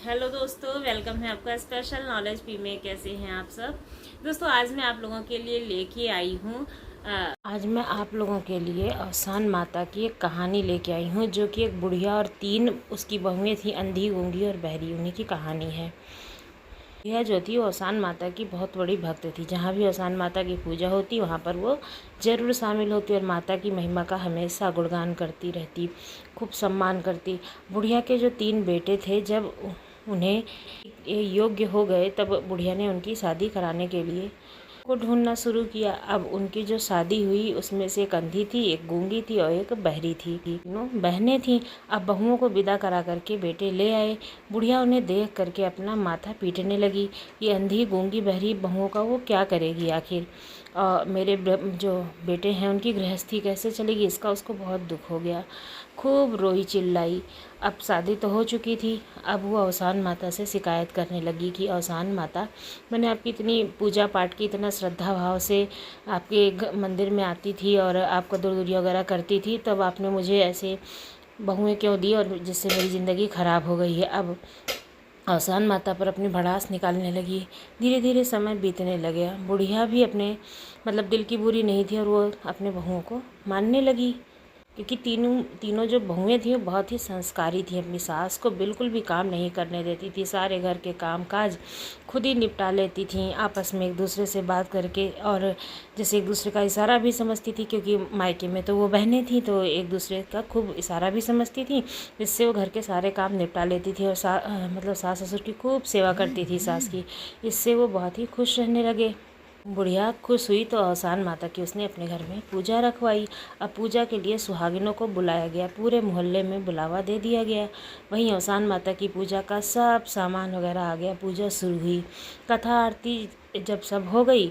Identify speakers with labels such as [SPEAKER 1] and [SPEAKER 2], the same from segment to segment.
[SPEAKER 1] Hello दोस्तों, welcome है आपका स्पेशल नॉलेज पी में। कैसे हैं आप सब दोस्तों? आज मैं आप लोगों के लिए लेके आई हूँ आज मैं आप लोगों के लिए अवसान माता की एक कहानी लेके आई हूँ, जो कि एक बुढ़िया और 3 उसकी बहुएं थी, अंधी, गूंगी और बहरी। उन्हीं की कहानी है। यह जो थी वो अवसान माता की बहुत बड़ी भक्त थी। जहाँ भी अवसान माता की पूजा होती वहाँ पर वो जरूर शामिल होती और माता की महिमा का हमेशा गुणगान करती रहती, खूब सम्मान करती। बुढ़िया के जो 3 बेटे थे, जब उन्हें योग्य हो गए तब बुढ़िया ने उनकी शादी कराने के लिए को ढूंढना शुरू किया। अब उनकी जो शादी हुई उसमें से एक अंधी थी, एक गूंगी थी और एक बहरी थी। तीनों बहनें थीं। अब बहुओं को विदा करा करके बेटे ले आए। बुढ़िया उन्हें देख करके अपना माथा पीटने लगी। ये अंधी, गूंगी, बहरी बहुओं का वो क्या करेगी आखिर? मेरे जो बेटे हैं उनकी गृहस्थी कैसे चलेगी, इसका उसको बहुत दुख हो गया। खूब रोई चिल्लाई। अब शादी तो हो चुकी थी। अब वो अवसान माता से शिकायत करने लगी कि अवसान माता, मैंने आपकी इतनी पूजा पाठ की, इतना श्रद्धा भाव से आपके मंदिर में आती थी और आपका दूर वगैरह करती थी, तब आपने मुझे ऐसे बहुएं क्यों दी और जिससे मेरी ज़िंदगी ख़राब हो गई है। अब अवसान माता पर अपनी भड़ास निकालने लगी। धीरे धीरे समय बीतने लगे। बुढ़िया भी अपने दिल की बुरी नहीं थी और वो अपने बहुओं को मानने लगी, क्योंकि तीनों जो बहुएं थी वो बहुत ही संस्कारी थी। अपनी सास को बिल्कुल भी काम नहीं करने देती थी। सारे घर के काम काज खुद ही निपटा लेती थी, आपस में एक दूसरे से बात करके, और जैसे एक दूसरे का इशारा भी समझती थी, क्योंकि मायके में तो वो बहनें थी तो एक दूसरे का खूब इशारा भी समझती थी, जिससे वो घर के सारे काम निपटा लेती थी। और सास ससुर की खूब सेवा करती थी सास की। इससे वो बहुत ही खुश रहने लगे। बुढ़िया खुश हुई तो अवसान माता की उसने अपने घर में पूजा रखवाई। अब पूजा के लिए सुहागिनों को बुलाया गया। पूरे मोहल्ले में बुलावा दे दिया गया। वहीं अवसान माता की पूजा का सब सामान वगैरह आ गया। पूजा शुरू हुई। कथा आरती जब सब हो गई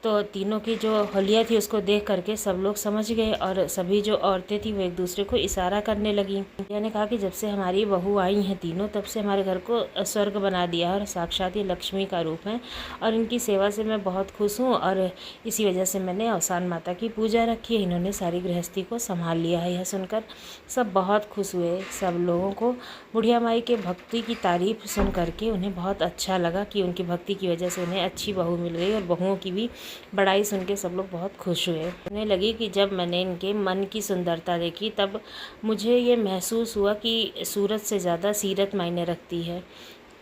[SPEAKER 1] तो तीनों की जो होलिया थी उसको देख करके सब लोग समझ गए, और सभी जो औरतें थी वो एक दूसरे को इशारा करने लगी। बुढ़िया ने कहा कि जब से हमारी बहू आई हैं तीनों, तब से हमारे घर को स्वर्ग बना दिया है और साक्षात ये लक्ष्मी का रूप है, और इनकी सेवा से मैं बहुत खुश हूँ, और इसी वजह से मैंने अवसान माता की पूजा रखी है। इन्होंने सारी गृहस्थी को संभाल लिया है। यह सुनकर सब बहुत खुश हुए। सब लोगों को बुढ़िया माई के भक्ति की तारीफ सुन करके उन्हें बहुत अच्छा लगा कि उनकी भक्ति की वजह से उन्हें अच्छी बहू मिल गई, और बहुओं की भी बड़ाई सुन के सब लोग बहुत खुश हुए। उन्हें लगी कि जब मैंने इनके मन की सुंदरता देखी तब मुझे ये महसूस हुआ कि सूरत से ज़्यादा सीरत मायने रखती है।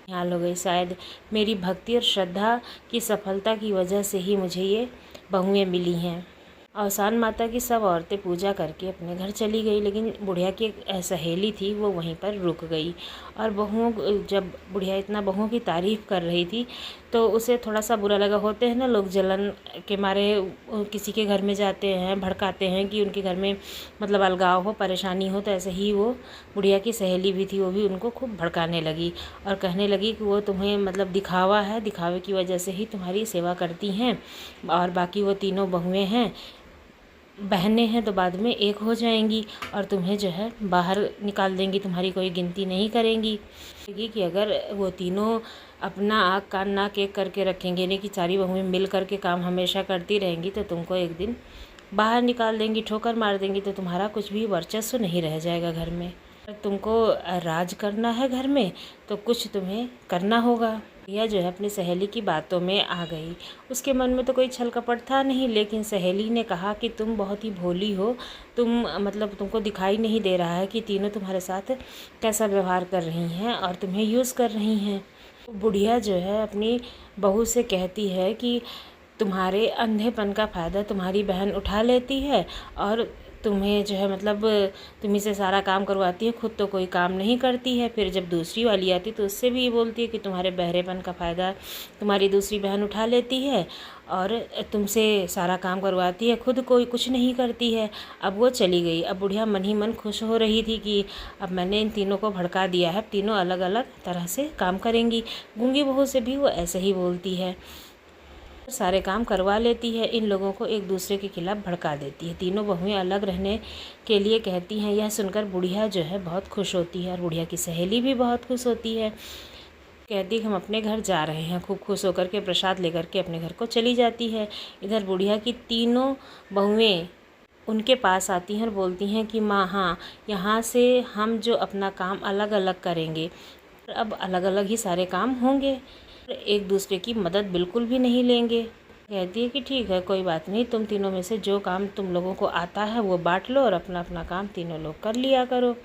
[SPEAKER 1] ख्याल हो गई, शायद मेरी भक्ति और श्रद्धा की सफलता की वजह से ही मुझे ये बहुएं मिली हैं। अवसान माता की सब औरतें पूजा करके अपने घर चली गई, लेकिन बुढ़िया की एक सहेली थी वो वहीं पर रुक गई। और जब बुढ़िया इतना बहुओं की तारीफ़ कर रही थी तो उसे थोड़ा सा बुरा लगा। होते हैं ना लोग, जलन के मारे किसी के घर में जाते हैं, भड़काते हैं कि उनके घर में अलगाव हो, परेशानी हो। तो ऐसे ही वो बुढ़िया की सहेली भी थी, वो भी उनको खूब भड़काने लगी और कहने लगी कि वो तुम्हें दिखावा है, दिखावे की वजह से ही तुम्हारी सेवा करती हैं, और बाकी वो तीनों बहुएं हैं, बहनें हैं, तो बाद में एक हो जाएंगी और तुम्हें जो है बाहर निकाल देंगी, तुम्हारी कोई गिनती नहीं करेंगी। कि अगर वो तीनों अपना आँख कान नाक एक करके रखेंगे, यानी कि सारी बहुएं मिल करके काम हमेशा करती रहेंगी, तो तुमको एक दिन बाहर निकाल देंगी, ठोकर मार देंगी, तो तुम्हारा कुछ भी वर्चस्व नहीं रह जाएगा घर में। अगर तुमको राज करना है घर में तो कुछ तुम्हें करना होगा। यह जो है अपनी सहेली की बातों में आ गई। उसके मन में तो कोई छल कपट था नहीं, लेकिन सहेली ने कहा कि तुम बहुत ही भोली हो, तुमको दिखाई नहीं दे रहा है कि तीनों तुम्हारे साथ कैसा व्यवहार कर रही हैं और तुम्हें यूज़ कर रही हैं। तो बुढ़िया जो है अपनी बहू से कहती है कि तुम्हारे अंधेपन का फ़ायदा तुम्हारी बहन उठा लेती है, और तुम्हें जो है तुम्ही से सारा काम करवाती है, खुद तो कोई काम नहीं करती है। फिर जब दूसरी वाली आती तो उससे भी ये बोलती है कि तुम्हारे बहरेपन का फ़ायदा तुम्हारी दूसरी बहन उठा लेती है और तुमसे सारा काम करवाती है, खुद कोई कुछ नहीं करती है। अब वो चली गई। अब बुढ़िया मन ही मन खुश हो रही थी कि अब मैंने इन तीनों को भड़का दिया है, तीनों अलग अलग तरह से काम करेंगी। गूंगी बहू से भी वो ऐसे ही बोलती है, सारे काम करवा लेती है, इन लोगों को एक दूसरे के खिलाफ भड़का देती है। तीनों बहुएं अलग रहने के लिए कहती हैं। यह सुनकर बुढ़िया जो है बहुत खुश होती है, और बुढ़िया की सहेली भी बहुत खुश होती है। कहती कि हम अपने घर जा रहे हैं। खूब खुश होकर के प्रसाद लेकर के अपने घर को चली जाती है। इधर बुढ़िया की तीनों बहुएं उनके पास आती हैं और बोलती हैं कि माँ, हाँ, यहाँ से हम जो अपना काम अलग अलग करेंगे, अब अलग अलग ही सारे काम होंगे, एक दूसरे की मदद बिल्कुल भी नहीं लेंगे। कहती है कि ठीक है, कोई बात नहीं, तुम तीनों में से जो काम तुम लोगों को आता है वो बांट लो और अपना अपना काम तीनों लोग कर लिया करो।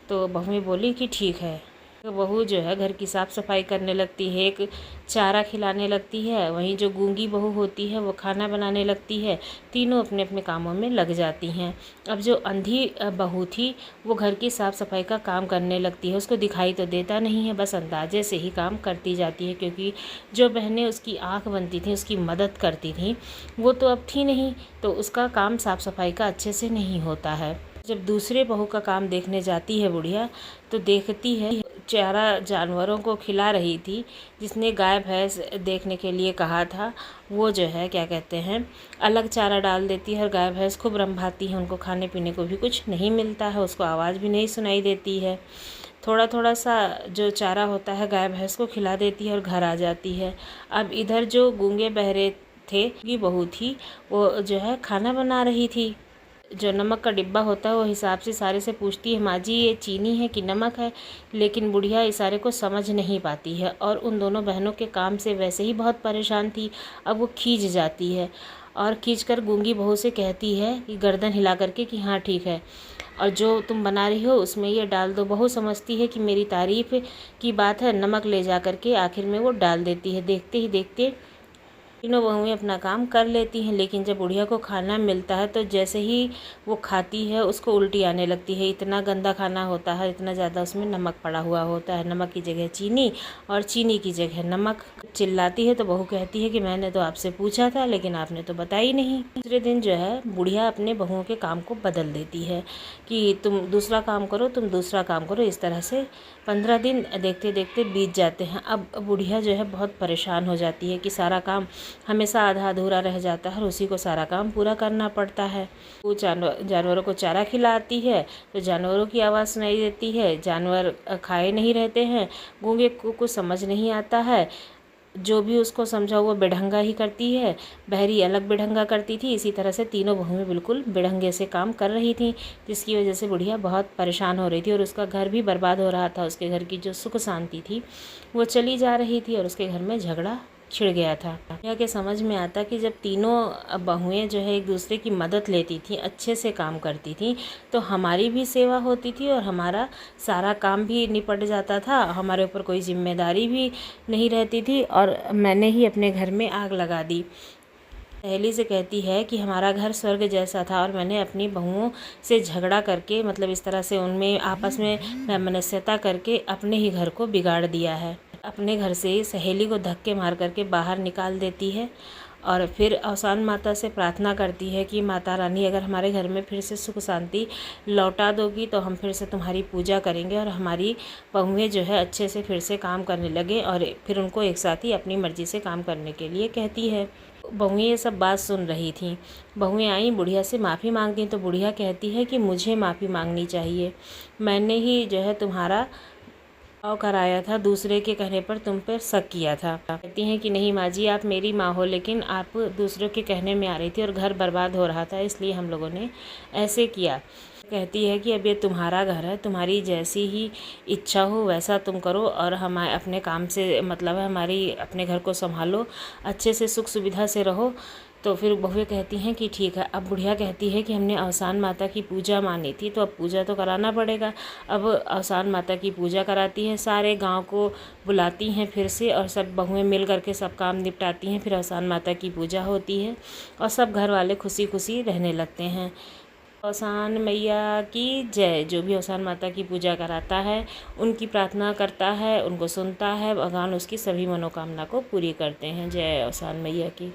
[SPEAKER 1] तो बहुएं बोली कि ठीक है। तो बहू जो है घर की साफ़ सफाई करने लगती है, एक चारा खिलाने लगती है, वहीं जो गूंगी बहू होती है वो खाना बनाने लगती है। तीनों अपने अपने कामों में लग जाती हैं। अब जो अंधी बहू थी वो घर की साफ़ सफाई का काम करने लगती है। उसको दिखाई तो देता नहीं है, बस अंदाजे से ही काम करती जाती है, क्योंकि जो बहनें उसकी आँख बनती थीं, उसकी मदद करती थीं, वो तो अब थी नहीं, तो उसका काम साफ़ सफाई का अच्छे से नहीं होता है। जब दूसरे बहू का काम देखने जाती है बुढ़िया, तो देखती है चारा जानवरों को खिला रही थी, जिसने गाय भैंस देखने के लिए कहा था, वो जो है क्या कहते हैं अलग चारा डाल देती है और गाय भैंस खूब रंभाती है। उनको खाने पीने को भी कुछ नहीं मिलता है, उसको आवाज़ भी नहीं सुनाई देती है। थोड़ा थोड़ा सा जो चारा होता है गाय भैंस को खिला देती है और घर आ जाती है। अब इधर जो गूंगे बहरे थे की बहू थी, वो जो है खाना बना रही थी। जो नमक का डिब्बा होता है वो हिसाब से सारे से पूछती है, माँ जी ये चीनी है कि नमक है। लेकिन बुढ़िया इशारे को समझ नहीं पाती है और उन दोनों बहनों के काम से वैसे ही बहुत परेशान थी। अब वो खींच जाती है और खींचकर गूंगी बहू से कहती है कि गर्दन हिला करके कि हाँ ठीक है, और जो तुम बना रही हो उसमें ये डाल दो। बहू समझती है कि मेरी तारीफ़ की बात है, नमक ले जा करके आखिर में वो डाल देती है। देखते ही देखते तीनों बहुएं अपना काम कर लेती हैं। लेकिन जब बुढ़िया को खाना मिलता है तो जैसे ही वो खाती है उसको उल्टी आने लगती है। इतना गंदा खाना होता है, इतना ज़्यादा उसमें नमक पड़ा हुआ होता है, नमक की जगह चीनी और चीनी की जगह नमक। चिल्लाती है तो बहू कहती है कि मैंने तो आपसे पूछा था लेकिन आपने तो बताई नहीं। दूसरे दिन जो है बुढ़िया अपने बहुओं के काम को बदल देती है कि तुम दूसरा काम करो, तुम दूसरा काम करो। इस तरह से 15 दिन देखते देखते बीत जाते हैं। अब बुढ़िया जो है बहुत परेशान हो जाती है कि सारा काम हमेशा आधा अधूरा रह जाता है और उसी को सारा काम पूरा करना पड़ता है। वो जानवरों को चारा खिलाती है तो जानवरों की आवाज़ सुनाई देती है, जानवर खाए नहीं रहते हैं। गूंगे को कुछ समझ नहीं आता है, जो भी उसको समझा वो बेढंगा ही करती है, बहरी अलग बेढंगा करती थी। इसी तरह से तीनों बहुएं बिल्कुल बेढंगे से काम कर रही थी, जिसकी वजह से बुढ़िया बहुत परेशान हो रही थी और उसका घर भी बर्बाद हो रहा था। उसके घर की जो सुख शांति थी वो चली जा रही थी और उसके घर में झगड़ा छिड़ गया था। बुढ़िया के समझ में आता कि जब तीनों बहुएं जो है एक दूसरे की मदद लेती थी, अच्छे से काम करती थी, तो हमारी भी सेवा होती थी और हमारा सारा काम भी निपट जाता था, हमारे ऊपर कोई जिम्मेदारी भी नहीं रहती थी। और मैंने ही अपने घर में आग लगा दी। सहेली से कहती है कि हमारा घर स्वर्ग जैसा था और मैंने अपनी बहुओं से झगड़ा करके, मतलब इस तरह से उनमें आपस में वैमनस्यता करके अपने ही घर को बिगाड़ दिया है। अपने घर से सहेली को धक्के मार करके बाहर निकाल देती है और फिर अवसान माता से प्रार्थना करती है कि माता रानी अगर हमारे घर में फिर से सुख शांति लौटा दोगी तो हम फिर से तुम्हारी पूजा करेंगे और हमारी बहुएं जो है अच्छे से फिर से काम करने लगे। और फिर उनको एक साथ ही अपनी मर्ज़ी से काम करने के लिए कहती है। बहुएं ये सब बात सुन रही थीं। बहुएं आई बुढ़िया से माफ़ी मांगती तो बुढ़िया कहती है कि मुझे माफ़ी मांगनी चाहिए, मैंने ही जो है तुम्हारा भाव कराया था, दूसरे के कहने पर तुम पर शक किया था। कहती हैं कि नहीं माँ जी, आप मेरी माँ हो, लेकिन आप दूसरों के कहने में आ रही थी और घर बर्बाद हो रहा था, इसलिए हम लोगों ने ऐसे किया। कहती है कि अब ये तुम्हारा घर है, तुम्हारी जैसी ही इच्छा हो वैसा तुम करो और हम अपने काम से मतलब है हमारी अपने घर को संभालो, अच्छे से सुख सुविधा से रहो। तो फिर बहुएं कहती हैं कि ठीक है। अब बुढ़िया कहती है कि हमने अवसान माता की पूजा मानी थी तो अब पूजा तो कराना पड़ेगा। अब अवसान माता की पूजा कराती है, सारे गांव को बुलाती हैं फिर से और सब बहुएं मिल करके सब काम निपटाती हैं। फिर अवसान माता की पूजा होती है और सब घर वाले खुशी खुशी रहने लगते हैं। अवसान मैया की जय। जो भी अवसान माता की पूजा कराता है, उनकी प्रार्थना करता है, उनको सुनता है, भगवान उसकी सभी मनोकामना को पूरी करते हैं। जय अवसान मैया की।